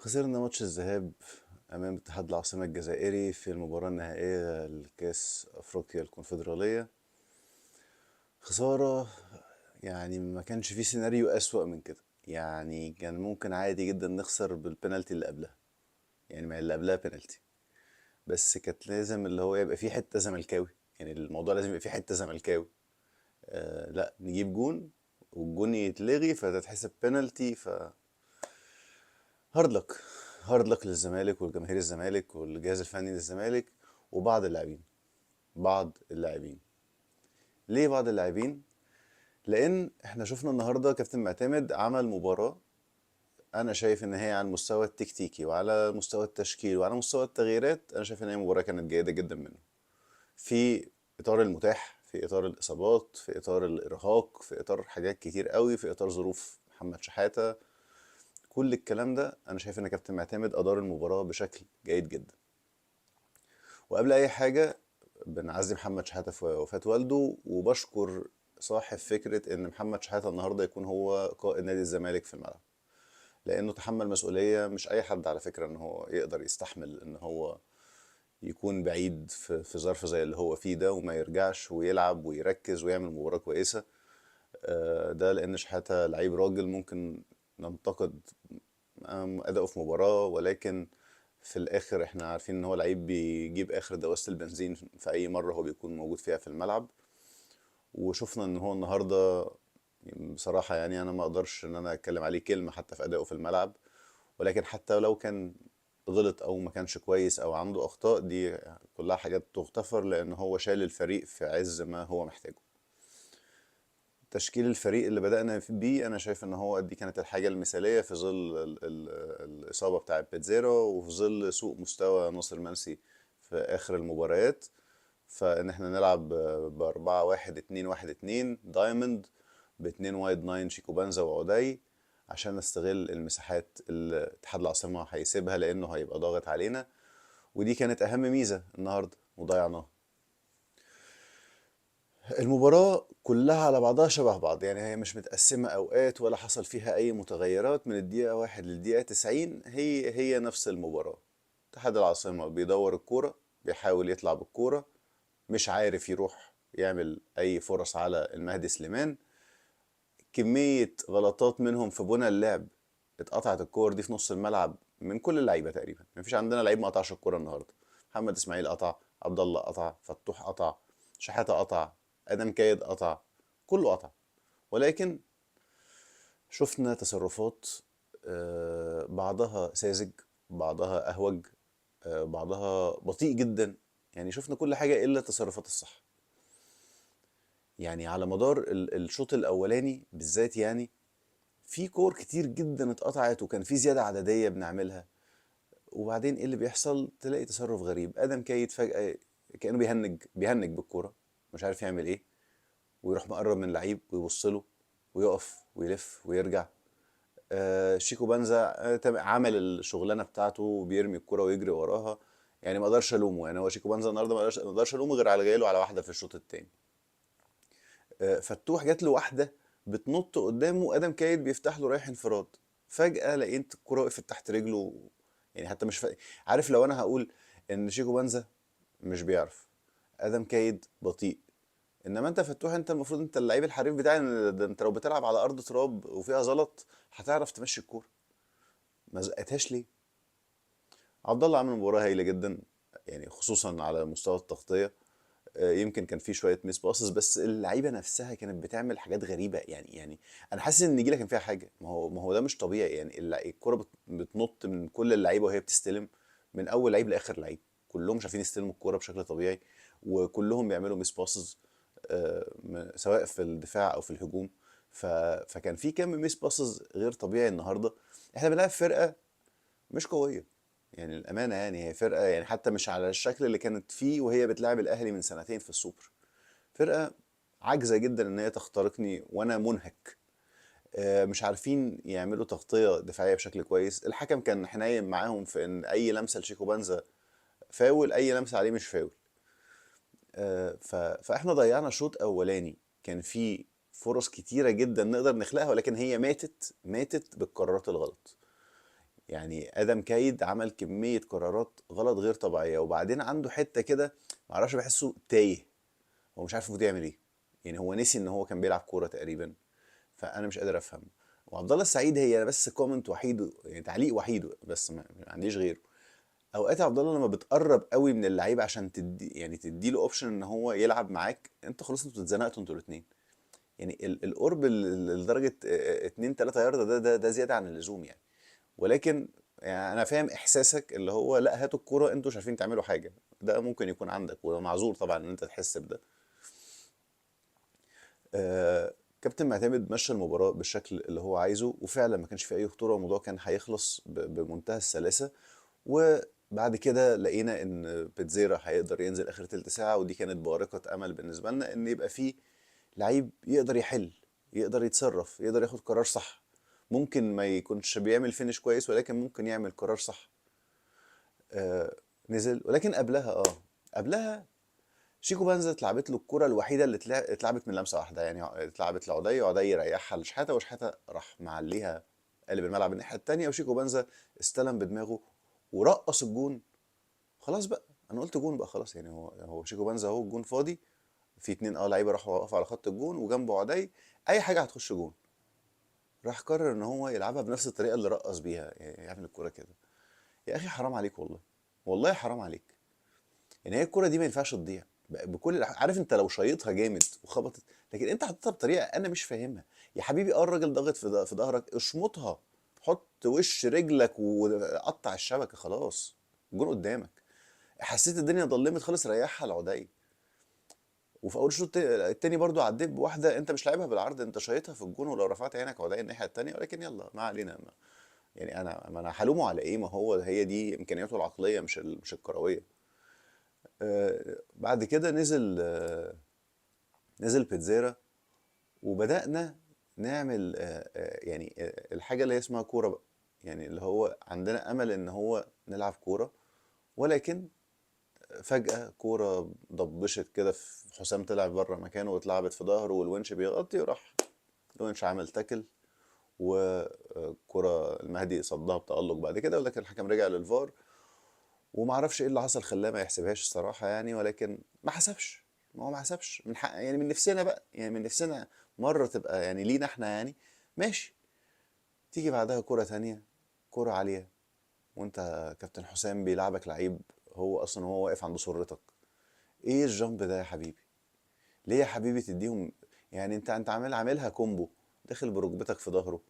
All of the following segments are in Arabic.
خسرنا ماتش الذهاب أمام اتحاد العاصمة الجزائري في المباراة النهائية لكأس أفريقيا الكونفدرالية. خسارة. يعني ما كانش في سيناريو أسوأ من كده. يعني كان ممكن عادي جدا نخسر بالبنالتي اللي قبلها، يعني مع اللي قبلها بنالتي. بس كانت لازم اللي هو يبقى في حتة زملكاوي، يعني الموضوع لازم يبقى في حتة زملكاوي. لا نجيب جون والجون يتلغي فتتحسب بنالتي. هارد لك. هارد لك للزمالك والجماهير الزمالك والجهاز الفني للزمالك وبعض اللاعبين. بعض اللاعبين. ليه بعض اللاعبين؟ لان احنا شفنا النهارده كابتن معتمد عمل مباراه. انا شايف ان هي على المستوى التكتيكي وعلى مستوى التشكيل وعلى مستوى التغييرات، انا شايف ان هي مباراه كانت جيده جدا منه. في اطار المتاح، في اطار الاصابات، في اطار الارهاق، في اطار حاجات كتير قوي، في اطار ظروف محمد شحاته. كل الكلام ده انا شايف ان كابتن معتمد ادار المباراه بشكل جيد جدا. وقبل اي حاجه بنعزي محمد شحاته في وفاه والده، وبشكر صاحب فكره ان محمد شحاته النهارده يكون هو قائد نادي الزمالك في الملعب، لانه تحمل مسؤوليه مش اي حد على فكره ان هو يقدر يستحمل ان هو يكون بعيد في ظرف زي اللي هو فيه ده وما يرجعش ويلعب ويركز ويعمل مباراه كويسه. ده لان شحاته لعيب راجل. ممكن ننتقد أداؤه في مباراة، ولكن في الآخر احنا عارفين ان هو لعيب بيجيب آخر دواسة البنزين في أي مرة هو بيكون موجود فيها في الملعب. وشفنا ان هو النهاردة بصراحة، يعني أنا ما أقدرش إن أنا أتكلم عليه كلمة حتى في أدائه في الملعب. ولكن حتى لو كان غلط أو ما كانش كويس أو عنده أخطاء، دي كلها حاجات تغتفر لأن هو شال الفريق في عز ما هو محتاجه. تشكيل الفريق اللي بدأنا بيه أنا شايف إن هو دي كانت الحاجة المثالية في ظل الإصابة بتاعة بيتزيرو وفي ظل سوء مستوى ناصر منسي في آخر المباريات. فإن احنا نلعب بأربعة واحد اتنين واحد اتنين دايموند، باتنين وايد ناين شيكو بانزا وعدي، عشان نستغل المساحات اللي اتحاد العاصمة هيسيبها لأنه هيبقى ضاغط علينا. ودي كانت أهم ميزة النهاردة وضيعناها. المباراة كلها على بعضها شبه بعض، يعني هي مش متقسمة أوقات ولا حصل فيها أي متغيرات من الدقيقة واحد للدقيقة 90. هي نفس المباراة. اتحاد العاصمة بيدور الكورة، بيحاول يطلع بالكورة، مش عارف يروح يعمل أي فرص على المهدي سليمان. كمية غلطات منهم في بنى اللعب. اتقطعت الكور دي في نص الملعب من كل اللعيبة تقريبا، مفيش عندنا لعيب ما قطعش الكورة النهاردة. محمد اسماعيل قطع، عبد الله قطع، فتوح قطع، شحاتة قطع، ادم كايد قطع، كله قطع. ولكن شفنا تصرفات بعضها ساذج، بعضها اهوج، بعضها بطيء جدا. يعني شفنا كل حاجة الا التصرفات الصح. يعني على مدار الشوط الاولاني بالذات، يعني في كور كتير جدا اتقطعت وكان في زيادة عددية بنعملها. وبعدين ايه اللي بيحصل؟ تلاقي تصرف غريب، ادم كايد فجأة كأنه بيهنج بالكورة، مش عارف يعمل ايه، ويروح مقرب من لعيب ويبص له ويقف ويلف ويرجع. شيكو بانزا عمل الشغلانه بتاعته وبيرمي الكرة ويجري وراها. يعني ما اقدرش الومه، يعني هو شيكو بانزا النهارده ما اقدرش الومه غير على جايله على واحده في الشوط الثاني. فتوح جات له واحده بتنط قدامه، ادم كايد بيفتح له رايح انفراد. فجأة لقيت الكرة وقفت تحت رجله. يعني حتى مش عارف لو انا هقول ان شيكو بانزا مش بيعرف، ادم كايد بطيء، انما انت فتوح، انت المفروض انت اللعيب الحريف بتاعي. ده انت لو بتلعب على ارض تراب وفيها زلط هتعرف تمشي الكوره. ما زقتهاش ليه؟ عبد الله عمل مباراه هايله جدا، يعني خصوصا على مستوى التغطيه. يمكن كان في شويه ميس باسز، بس اللعيبه نفسها كانت بتعمل حاجات غريبه. يعني انا حاسس ان النجيله كان فيها حاجه. ما هو ده مش طبيعي. يعني الكوره بتنط من كل اللعيبه وهي بتستلم، من اول لعيب لاخر لعيب. كلهم مش عارفين يستلموا الكوره بشكل طبيعي، وكلهم بيعملوا ميس باسز، سواء في الدفاع او في الهجوم. فكان في كم ميس باسز غير طبيعي النهارده. احنا بنلعب فرقه مش قويه، يعني الامانه. يعني هي فرقه، يعني حتى مش على الشكل اللي كانت فيه وهي بتلعب الاهلي من سنتين في السوبر. فرقه عاجزه جدا ان هي تخترقني وانا منهك. مش عارفين يعملوا تغطيه دفاعيه بشكل كويس. الحكم كان حنين معاهم في ان اي لمسه لشيكو بانزا فاول، اي لمسه عليه مش فاول. فاحنا ضيعنا شوط اولاني كان فيه فرص كتيره جدا نقدر نخلقها، ولكن هي ماتت بالقرارات الغلط. يعني ادم كايد عمل كميه قرارات غلط غير طبيعيه، وبعدين عنده حته كده معرفش، بحسه تايه، هو مش عارف المفروض يعمل ايه. يعني هو نسي ان هو كان بيلعب كوره تقريبا، فانا مش قادر افهم. وعبد الله السعيد هي بس كومنت وحيد، يعني تعليق وحيد بس، ما عنديش غيره. اوقات يا عبد الله لما بتقرب قوي من اللعيب عشان تدي، يعني تدي له اوبشن ان هو يلعب معاك، انت خلاص انتوا اتزنقتوا انتوا الاثنين. يعني القرب لدرجه 2 3 يارده ده زياده عن اللزوم يعني. ولكن يعني انا فاهم احساسك، اللي هو لا هاتوا الكوره انتوا مش عارفين تعملوا حاجه، ده ممكن يكون عندك ومعذور طبعا ان انت تحس بده. كابتن معتمد مشى المباراة بالشكل اللي هو عايزه، وفعلا ما كانش في أي خطورة، والموضوع كان هيخلص بمنتهى السلاسة. وبعد كده لقينا إن بيتزيرا هيقدر ينزل آخر تلت ساعة، ودي كانت بارقة أمل بالنسبة لنا إن يبقى فيه لعيب يقدر يحل، يقدر يتصرف، يقدر ياخد قرار صح. ممكن ما يكونش بيعمل فينش كويس، ولكن ممكن يعمل قرار صح. آه نزل، ولكن قبلها شيكو بنزا اتلعبت له الكرة الوحيدة اللي اتلعبت من لمسة واحدة، يعني اتلعبت لعدي، عدي ريحها لشحاتة، وشحاتة راح معليها قلب الملعب الناحية التانية، وشيكو بنزا استلم بدماغه ورقص الجون. خلاص بقى، انا قلت جون بقى خلاص، يعني هو شيكو بنزا اهو الجون فاضي، في اتنين لعيبة راحوا وقفوا على خط الجون وجنبه عدي، اي حاجة هتخش جون. راح قرر ان هو يلعبها بنفس الطريقة اللي رقص بيها، يعني يعمل الكرة كده. يا اخي حرام عليك والله، والله حرام عليك. يعني هي الكرة دي ما ينفعش تضيع بكل عارف انت لو شايطها جامد وخبطت، لكن انت حطيتها بطريقه انا مش فاهمها. يا حبيبي الراجل ضاغط في ظهرك، اشمطها، حط وش رجلك وقطع الشبكه، خلاص الجون قدامك. حسيت الدنيا ضلمت خالص، ريحها العدي. وفي اول الشوط التاني برضو عديت بواحده، انت مش لعبها بالعرض، انت شايطها في الجون، ولو رفعت عينك عدي الناحيه التانيه، ولكن يلا ما علينا. يعني ما انا هلومه على ايه؟ ما هو هي دي امكانياته العقليه مش الكرويه. بعد كده نزل بيتزيرا، وبدأنا نعمل يعني الحاجة اللي هي اسمها كورة بقى. يعني اللي هو عندنا أمل إن هو نلعب كورة، ولكن فجأة كورة ضبشت كده، في حسام طلع بره مكانه واتلعبت في ظهره، والونش بيغطي وراح الونش عمل تاكل، وكرة المهدي صدها بتألق بعد كده، ولكن الحكم رجع للفار. ومعرفش ايه اللي حصل خلاه ما يحسبهاش الصراحة يعني، ولكن ما حسبش. ما هو ما حسبش من حق، يعني من نفسنا بقى، يعني من نفسنا مرة تبقى يعني لينا احنا يعني. ماشي. تيجي بعدها كرة تانية، كرة عالية، وانت كابتن حسام بيلعبك لعيب هو اصلا وهو واقف عند سرتك. ايه الجامب ده يا حبيبي؟ ليه يا حبيبي تديهم؟ يعني انت عاملها كومبو، داخل بركبتك في ظهره،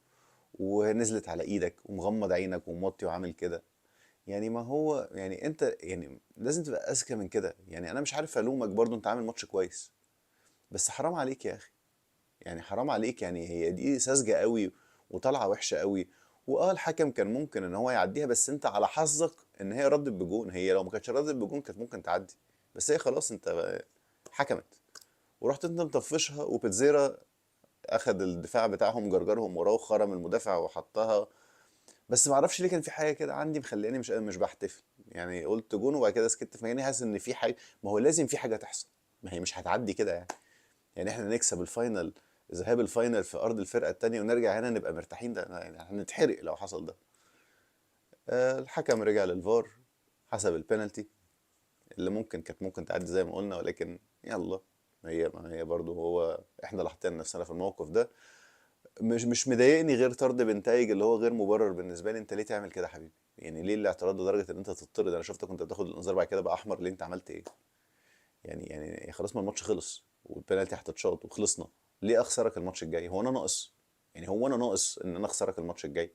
ونزلت على ايدك، ومغمض عينك وموطي وعامل كده. يعني ما هو يعني انت يعني لازم تبقى اذكى من كده. يعني انا مش عارف الومك برضو، انت عامل ماتش كويس، بس حرام عليك يا اخي. يعني حرام عليك، يعني هي دي ساذجه قوي وطالعه وحشه قوي. الحكم كان ممكن ان هو يعديها، بس انت على حظك ان هي ردت بجون. هي لو ما كانتش ردت بجون كانت ممكن تعدي، بس هي خلاص انت حكمت. ورحت انت مطفشها، وبيتزيرا اخد الدفاع بتاعهم جرجرهم وراه، وخرم المدافع وحطها. بس ما اعرفش ليه كان في حاجه كده عندي مخلياني مش بحتفل. يعني قلت جون وبعد كده سكت في مكاني، حاسس ان في حاجه، ما هو لازم في حاجه تحصل، ما هي مش هتعدي كده يعني. يعني احنا نكسب الفاينل، ذهاب الفاينل في ارض الفرقه التانية، ونرجع هنا نبقى مرتاحين؟ ده يعني هنتحرق لو حصل ده. الحكم رجع للفار، حسب البينالتي اللي كانت ممكن تعدي زي ما قلنا، ولكن يلا. ما هي برضه هو احنا اللي حطينا نفسنا في الموقف ده. مش مضايقني غير طرد بنتايج اللي هو غير مبرر بالنسبه لي. انت ليه تعمل كده يا حبيبي؟ يعني ليه الاعتراض لدرجه ان انت تطرد؟ انا شفتك كنت بتاخد الانذار بعد كده بقى احمر، ليه انت عملت ايه؟ يعني خلاص، ما الماتش خلص والبنالتي هتتشاط وخلصنا. ليه اخسرك الماتش الجاي؟ هو انا ناقص؟ يعني هو انا ناقص ان انا اخسرك الماتش الجاي؟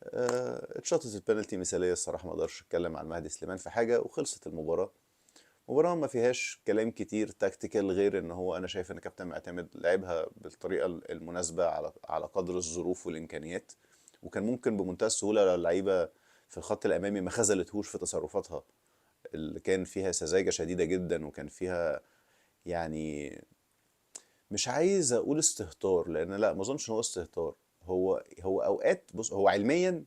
اتشاطت البنالتي مثاليه الصراحه، ما اقدرش اتكلم عن مهدي سليمان في حاجه، وخلصت المباراه. مباراة ما فيهاش كلام كتير تكتيكال، غير ان هو انا شايف ان كابتن معتمد لعبها بالطريقة المناسبة على قدر الظروف والامكانيات. وكان ممكن بمنتهى السهولة لو اللعيبة في الخط الامامي ما خذلتهوش في تصرفاتها، اللي كان فيها سذاجة شديدة جدا، وكان فيها يعني مش عايز اقول استهتار، لان لا، ما اظنش ان هو استهتار. هو اوقات، بص، هو علميا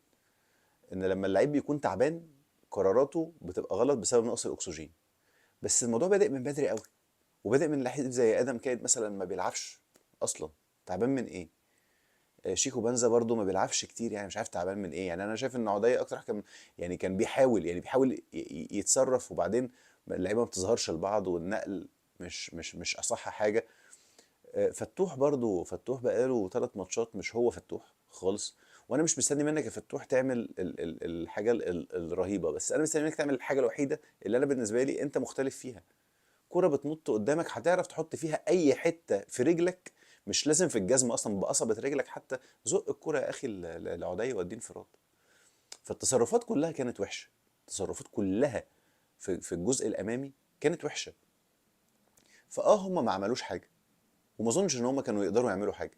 ان لما اللعيب بيكون تعبان قراراته بتبقى غلط بسبب نقص الاكسجين. بس الموضوع بادئ من بدري قوي، وبادئ من لحية زي ادم كايد مثلا ما بيلعبش اصلا. تعبان من ايه؟ شيكو بنزا برضو ما بيلعبش كتير، يعني مش عارف تعبان من ايه. يعني انا شايف ان عضية اكتر كان، يعني كان بيحاول، يتصرف، وبعدين اللعيبه ما بتظهرش لبعض، والنقل مش اصح حاجه. فتوح برضو، فتوح بقاله 3 ماتشات مش هو فتوح خالص. وانا مش مستني منك يا فتوح تعمل الحاجه الرهيبه، بس انا مستني منك تعمل الحاجه الوحيده اللي انا بالنسبه لي انت مختلف فيها. كرة بتنط قدامك هتعرف تحط فيها اي حته في رجلك، مش لازم في الجزمه، اصلا بقصبة رجلك حتى زق الكرة يا اخي لعدي وديه انفراد. فالتصرفات كلها كانت وحشه، التصرفات كلها في الجزء الامامي كانت وحشه. هم ما عملوش حاجه، وما اظنش ان هم كانوا يقدروا يعملوا حاجه.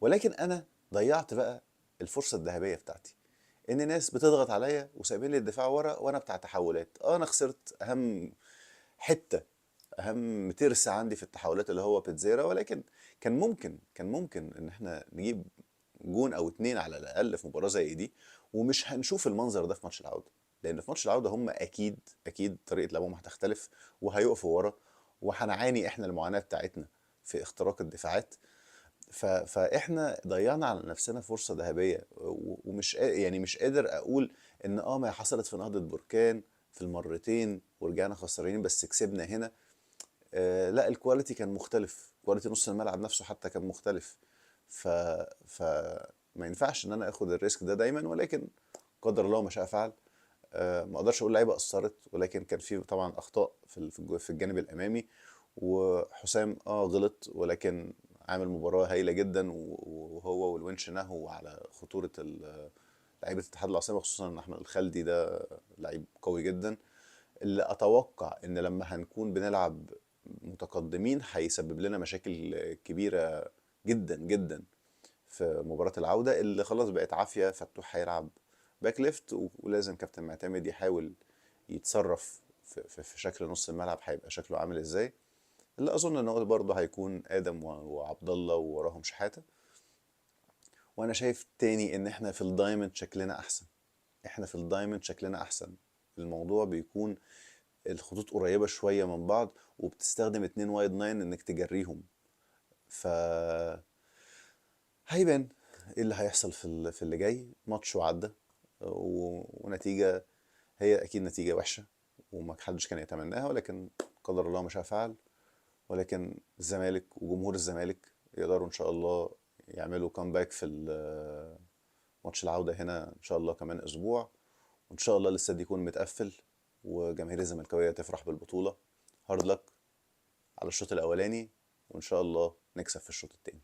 ولكن انا ضيعت بقى الفرصه الذهبيه بتاعتي، ان ناس بتضغط عليا وسايبين لي الدفاع ورا، وانا بتاع تحولات. انا خسرت اهم حته، اهم ترس عندي في التحولات اللي هو بيتزيرا. ولكن كان ممكن ان احنا نجيب جون او اتنين على الاقل في مباراه زي دي، ومش هنشوف المنظر ده في ماتش العوده. لان في ماتش العوده هم اكيد طريقه لعبهم هتختلف، وهيقفوا ورا، وهنعاني احنا المعاناه بتاعتنا في اختراق الدفاعات. فاحنا ضيعنا على نفسنا فرصه ذهبيه، ومش يعني مش قادر اقول ان ما هي حصلت في نهضه بركان في المرتين ورجعنا خسرانين بس كسبنا هنا. لا، الكواليتي كان مختلف، كواليتي نص الملعب نفسه حتى كان مختلف. ف ف ما ينفعش ان انا اخد الريسك ده دايما، ولكن قدر الله ما شاء فعل. ما اقدرش اقول لعيبه قصرت، ولكن كان في طبعا اخطاء في الجانب الامامي. وحسام غلط، ولكن عامل مباراه هايله جدا، وهو والونش نهوا على خطوره لعيبه اتحاد العاصمه، خصوصا ان احمد الخلدي ده لعيب قوي جدا. اللي اتوقع ان لما هنكون بنلعب متقدمين هيسبب لنا مشاكل كبيره جدا جدا في مباراة العودة، اللي خلاص بقت عافية. فتوح هيلعب باك ليفت، ولازم كابتن معتمد يحاول يتصرف في شكل نص الملعب هيبقى شكله عامل ازاي. اللي اظن ان هو برضه هيكون ادم وعبد الله ووراهم شحاتة. وانا شايف تاني ان احنا في الدايموند شكلنا احسن، احنا في الدايموند شكلنا احسن. الموضوع بيكون الخطوط قريبة شوية من بعض، وبتستخدم 2 وايد 9 انك تجريهم. ف هيبان ايه اللي هيحصل في اللي جاي. ماتش وعدى، ونتيجة هي اكيد نتيجة وحشة، وما حدش كان يتمناها، ولكن قدر الله ما شاء فعل. ولكن الزمالك وجمهور الزمالك يقدروا ان شاء الله يعملوا كامباك في ماتش العودة هنا ان شاء الله كمان اسبوع. وان شاء الله الاستاد يكون متقفل، وجماهير الزملكاوية تفرح بالبطولة. هارد لك على الشوط الاولاني، وان شاء الله نكسب في الشوط التاني.